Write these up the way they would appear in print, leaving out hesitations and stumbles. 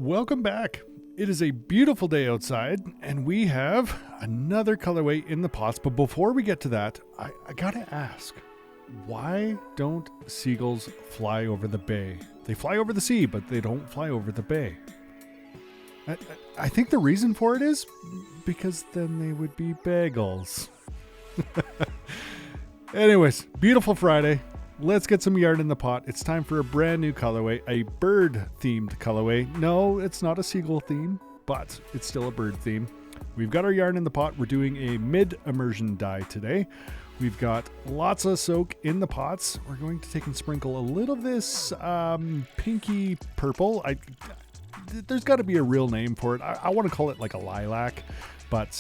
Welcome back. It is a beautiful day outside, and we have another colorway in the pots. But before we get to that, I gotta ask, why don't seagulls fly over the bay? They fly over the sea, but they don't fly over the bay. I think the reason for it is because then they would be bagels. Anyways, beautiful Friday. Let's get some yarn in the pot. It's time for a brand new colorway, a bird-themed colorway. No, it's not a seagull theme, but it's still a bird theme. We've got our yarn in the pot. We're doing a mid-immersion dye today. We've got lots of soak in the pots. We're going to take and sprinkle a little of this pinky purple. There's got to be a real name for it. I want to call it like a lilac, but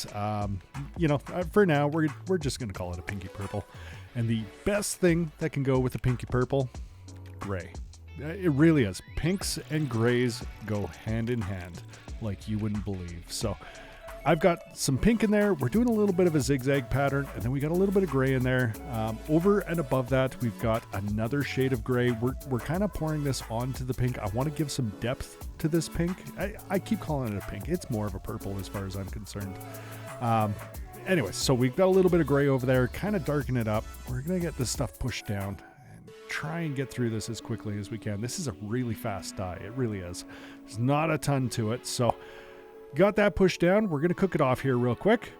for now, we're just going to call it a pinky purple. And the best thing that can go with a pinky purple, gray. It really is. Pinks and grays go hand in hand like you wouldn't believe. So I've got some pink in there. We're doing a little bit of a zigzag pattern, and then we got a little bit of gray in there. Over and above that, we've got another shade of gray. We're kind of pouring this onto the pink. I want to give some depth to this pink. I keep calling it a pink. It's more of a purple as far as I'm concerned. Anyways, so we've got a little bit of gray over there, kind of darken it up. We're going to get this stuff pushed down and try and get through this as quickly as we can. This is a really fast dye. It really is. There's not a ton to it. So got that pushed down. We're going to cook it off here real quick.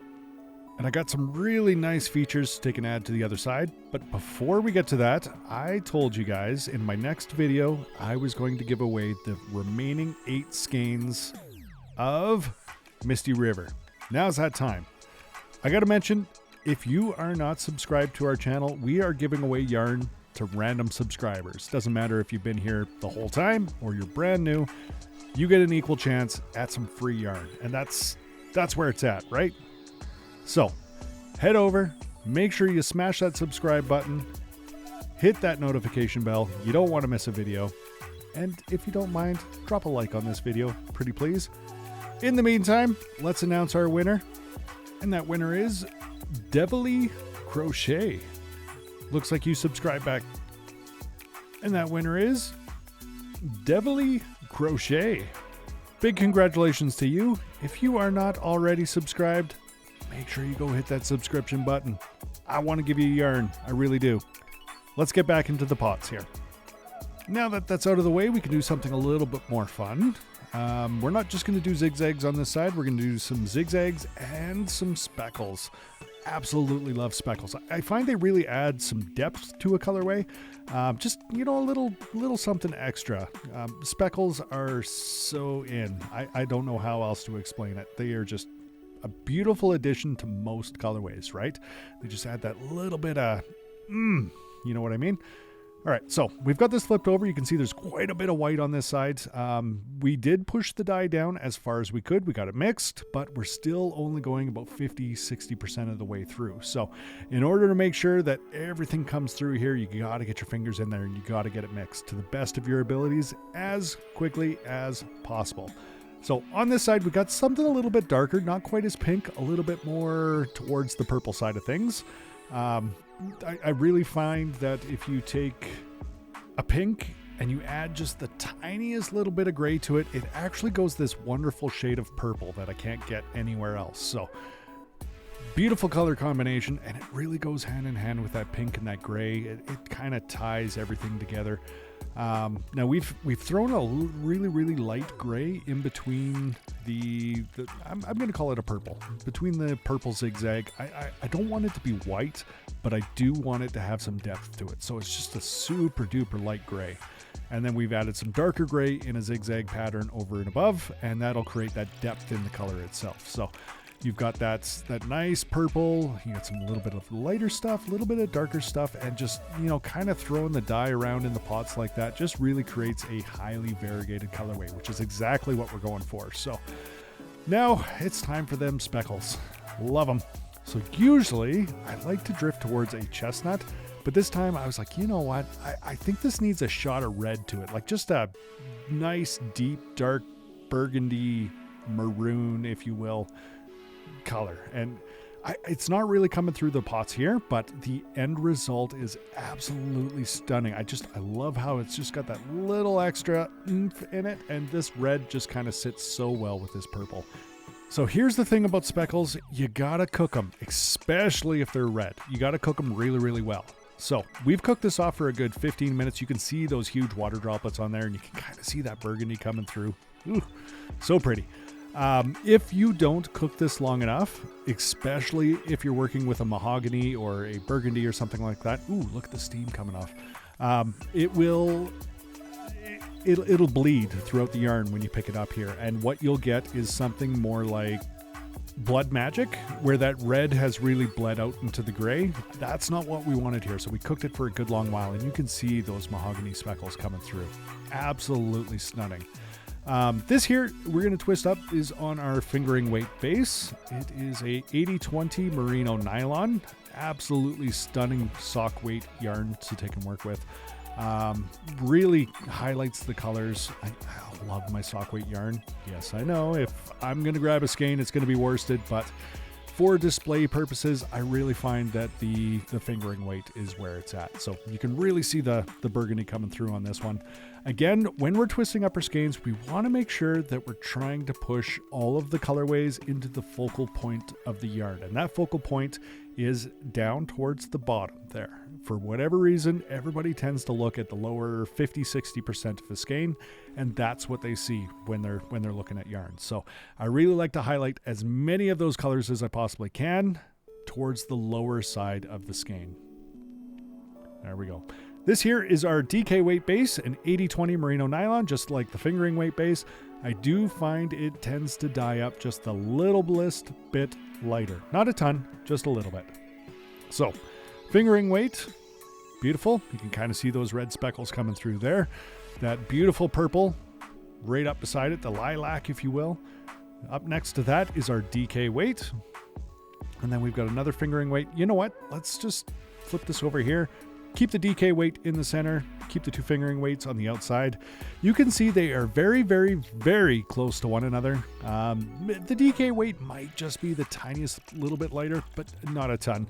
And I got some really nice features to take and add to the other side. But before we get to that, I told you guys in my next video, I was going to give away the remaining 8 skeins of Misty River. Now's that time. I got to mention, if you are not subscribed to our channel, we are giving away yarn to random subscribers. Doesn't matter if you've been here the whole time or you're brand new, you get an equal chance at some free yarn. And that's where it's at, right? So head over, make sure you smash that subscribe button, hit that notification bell. You don't want to miss a video. And if you don't mind, drop a like on this video, pretty please. In the meantime, let's announce our winner. And that winner is Devilly Crochet. Looks like you subscribed back. And that winner is Devilly Crochet. Big congratulations to you. If you are not already subscribed, make sure you go hit that subscription button. I want to give you yarn. I really do. Let's get back into the pots here. Now that that's out of the way, we can do something a little bit more fun. We're not just going to do zigzags on this side. We're going to do some zigzags and some speckles. Absolutely love speckles. I find they really add some depth to a colorway. Just, a little something extra. Speckles are so in. I don't know how else to explain it. They are just a beautiful addition to most colorways, right? They just add that little bit of, you know what I mean? All right, so we've got this flipped over. You can see there's quite a bit of white on this side. We did push the dye down as far as we could. We got it mixed, but we're still only going about 50-60% of the way through. So in order to make sure that everything comes through here, you got to get your fingers in there and you got to get it mixed to the best of your abilities as quickly as possible. So on this side, we got something a little bit darker, not quite as pink, a little bit more towards the purple side of things. I really find that if you take a pink and you add just the tiniest little bit of gray to it, it actually goes this wonderful shade of purple that I can't get anywhere else. So beautiful color combination, and it really goes hand in hand with that pink and that gray. It kind of ties everything together. Now we've thrown a really, really light gray in between I'm going to call it a purple, between the purple zigzag. I don't want it to be white, but I do want it to have some depth to it. So it's just a super duper light gray. And then we've added some darker gray in a zigzag pattern over and above, and that'll create that depth in the color itself. So you've got that nice purple, you got some little bit of lighter stuff, a little bit of darker stuff, and just, kind of throwing the dye around in the pots like that just really creates a highly variegated colorway, which is exactly what we're going for. So now it's time for them speckles. Love them. So usually I like to drift towards a chestnut, but this time I was like, you know what? I think this needs a shot of red to it, like just a nice, deep, dark burgundy maroon, if you will, color. And It's not really coming through the pots here, but the end result is absolutely stunning. I love how it's just got that little extra oomph in it, and this red just kind of sits so well with this purple. So here's the thing about speckles, you gotta cook them, especially if they're red. You gotta cook them really, really well. So we've cooked this off for a good 15 minutes. You can see those huge water droplets on there, and you can kind of see that burgundy coming through. Ooh, so pretty. If you don't cook this long enough, especially if you're working with a mahogany or a burgundy or something like that, ooh, look at the steam coming off. It'll bleed throughout the yarn when you pick it up here. And what you'll get is something more like blood magic, where that red has really bled out into the gray. That's not what we wanted here. So we cooked it for a good long while, and you can see those mahogany speckles coming through. Absolutely stunning. This here we're going to twist up is on our fingering weight base. It is a 80/20 merino nylon. Absolutely stunning sock weight yarn to take and work with. Really highlights the colors. I love my sock weight yarn. Yes, I know if I'm going to grab a skein, it's going to be worsted, but for display purposes, I really find that the fingering weight is where it's at. So you can really see the burgundy coming through on this one. Again, when we're twisting up our skeins, we want to make sure that we're trying to push all of the colorways into the focal point of the yarn. And that focal point is down towards the bottom there. For whatever reason, everybody tends to look at the lower 50-60% of the skein, and that's what they see when they're looking at yarn. So I really like to highlight as many of those colors as I possibly can towards the lower side of the skein. There we go. This here is our DK weight base, an 80/20 merino nylon, just like the fingering weight base. I do find it tends to dye up just a little bit lighter. Not a ton, just a little bit. So, fingering weight, beautiful. You can kind of see those red speckles coming through there. That beautiful purple right up beside it, the lilac, if you will. Up next to that is our DK weight. And then we've got another fingering weight. You know what? Let's just flip this over here. Keep the DK weight in the center. Keep the two fingering weights on the outside. You can see they are very, very, very close to one another. The DK weight might just be the tiniest little bit lighter, but not a ton.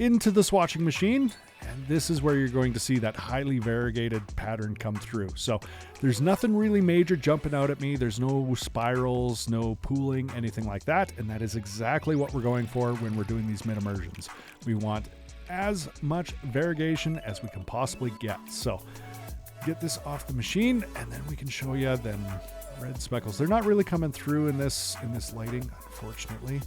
Into the swatching machine, and this is where you're going to see that highly variegated pattern come through. So there's nothing really major jumping out at me. There's no spirals, no pooling, anything like that. And that is exactly what we're going for when we're doing these mid-immersions. We want as much variegation as we can possibly get. So get this off the machine, and then we can show you them red speckles. They're not really coming through in this lighting, unfortunately.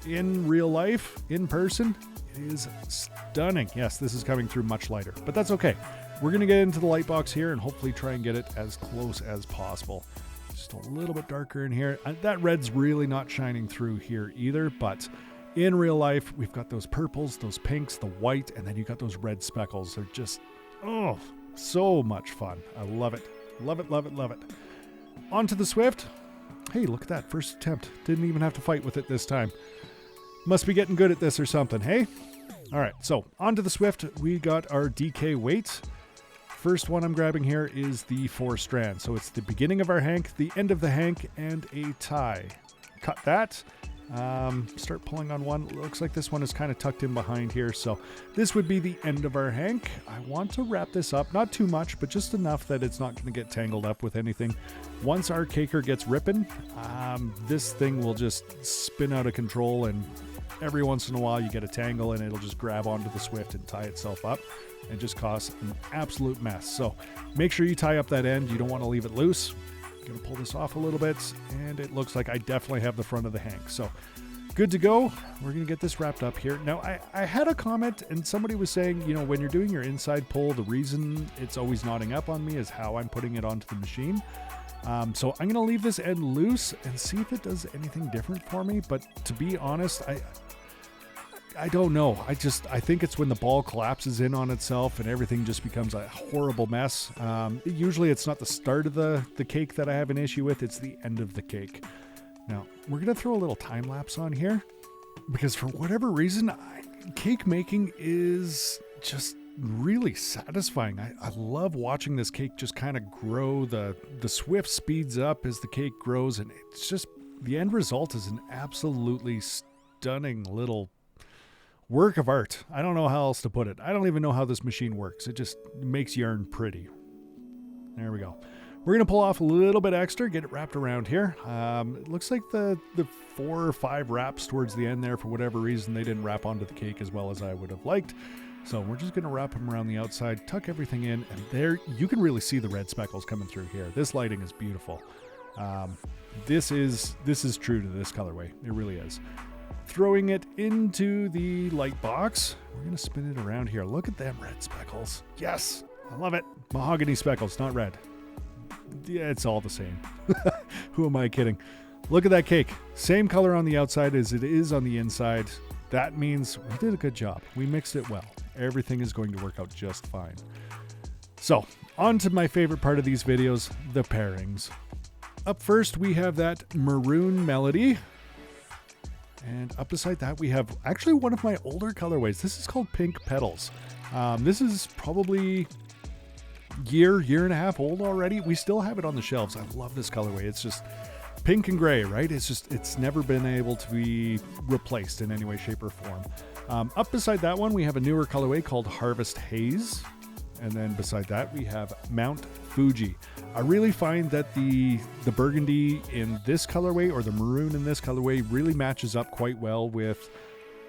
In real life, in person, it is stunning. Yes, this is coming through much lighter, but that's okay. We're going to get into the light box here and hopefully try and get it as close as possible. Just a little bit darker in here. That red's really not shining through here either, but in real life, we've got those purples, those pinks, the white, and then you got those red speckles. They're just, oh, so much fun. I love it. Love it, love it, love it. On to the Swift. Hey, look at that. First attempt. Didn't even have to fight with it this time. Must be getting good at this or something, hey? All right, so on to the Swift. We got our DK weight. First one I'm grabbing here is the 4 strand. So it's the beginning of our hank, the end of the hank, and a tie. Cut that. Start pulling on one. Looks like this one is kind of tucked in behind here. So this would be the end of our hank. I want to wrap this up, not too much, but just enough that it's not going to get tangled up with anything. Once our caker gets ripping, this thing will just spin out of control, and every once in a while you get a tangle and it'll just grab onto the Swift and tie itself up and just cause an absolute mess. So make sure you tie up that end. You don't want to leave it loose. Gonna pull this off a little bit, and it looks like I definitely have the front of the hank. So good to go. We're gonna get this wrapped up here. Now I had a comment, and somebody was saying, you know, when you're doing your inside pull, the reason it's always knotting up on me is how I'm putting it onto the machine. So I'm gonna leave this end loose and see if it does anything different for me. But to be honest, I don't know. I think it's when the ball collapses in on itself and everything just becomes a horrible mess. Usually it's not the start of the cake that I have an issue with. It's the end of the cake. Now, we're going to throw a little time lapse on here because for whatever reason, cake making is just really satisfying. I love watching this cake just kind of grow. The Swift speeds up as the cake grows, and it's just, the end result is an absolutely stunning little work of art. I don't know how else to put it. I don't even know how this machine works. It just makes yarn pretty. There we go. We're going to pull off a little bit extra, get it wrapped around here. It looks like the 4 or 5 wraps towards the end there, for whatever reason, they didn't wrap onto the cake as well as I would have liked. So we're just going to wrap them around the outside, tuck everything in, and there you can really see the red speckles coming through here. This lighting is beautiful. This is true to this colorway. It really is. Throwing it into the light box. We're going to spin it around here. Look at them red speckles. Yes, I love it. Mahogany speckles, not red. Yeah, it's all the same. Who am I kidding? Look at that cake. Same color on the outside as it is on the inside. That means we did a good job. We mixed it well. Everything is going to work out just fine. So, on to my favorite part of these videos, the pairings. Up first, we have that Maroon Melody. And up beside that, we have actually one of my older colorways. This is called Pink Petals. This is probably year and a half old already. We still have it on the shelves. I love this colorway. It's just pink and gray, right? It's never been able to be replaced in any way, shape, or form. Up beside that one, we have a newer colorway called Harvest Haze. And then beside that, we have Mount Fuji. I really find that the burgundy in this colorway, or the maroon in this colorway, really matches up quite well with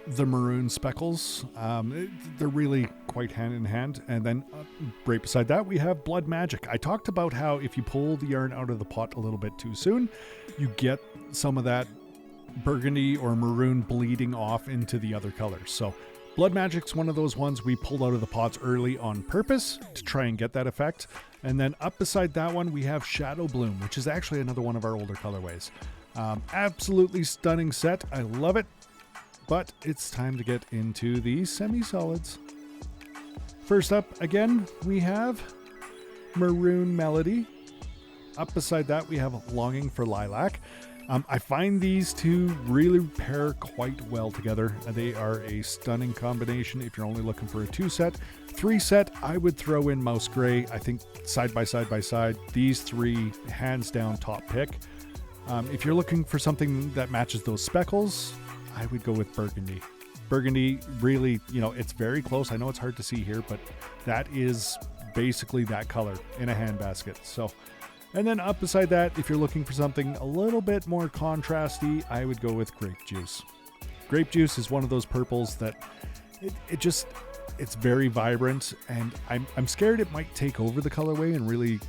the maroon speckles. They're really quite hand in hand. And then right beside that, we have Blood Magic. I talked about how if you pull the yarn out of the pot a little bit too soon, you get some of that burgundy or maroon bleeding off into the other colors. So Blood Magic's one of those ones we pulled out of the pots early on purpose to try and get that effect. And then up beside that one, we have Shadow Bloom, which is actually another one of our older colorways. Absolutely stunning set. I love it. But it's time to get into the semi-solids. First up, again, we have Maroon Melody. Up beside that, we have Longing for Lilac. I find these two really pair quite well together. They are a stunning combination if you're only looking for a 2-set. 3-set, I would throw in Mouse Gray. I think side by side, these three, hands down, top pick. If you're looking for something that matches those speckles, I would go with Burgundy. Burgundy, really, it's very close. I know it's hard to see here, but that is basically that color in a handbasket. So, and then up beside that, if you're looking for something a little bit more contrasty, I would go with Grape Juice. Grape Juice is one of those purples that it's very vibrant, and I'm scared it might take over the colorway and really,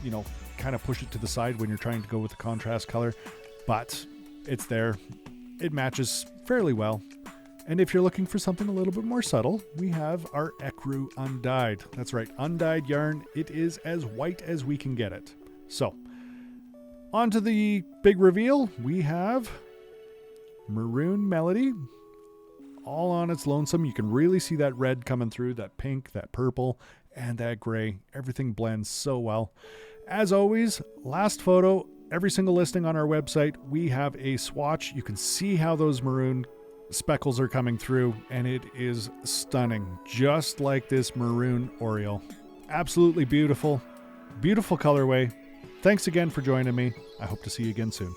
kind of push it to the side when you're trying to go with the contrast color, but it's there. It matches fairly well. And if you're looking for something a little bit more subtle, we have our Ecru Undyed. That's right, undyed yarn. It is as white as we can get it. So, on to the big reveal. We have Maroon Melody, all on its lonesome. You can really see that red coming through, that pink, that purple, and that gray. Everything blends so well. As always, last photo, every single listing on our website, we have a swatch. You can see how those maroon speckles are coming through, and it is stunning, just like this maroon Oriole. Absolutely beautiful, beautiful colorway. Thanks again for joining me. I hope to see you again soon.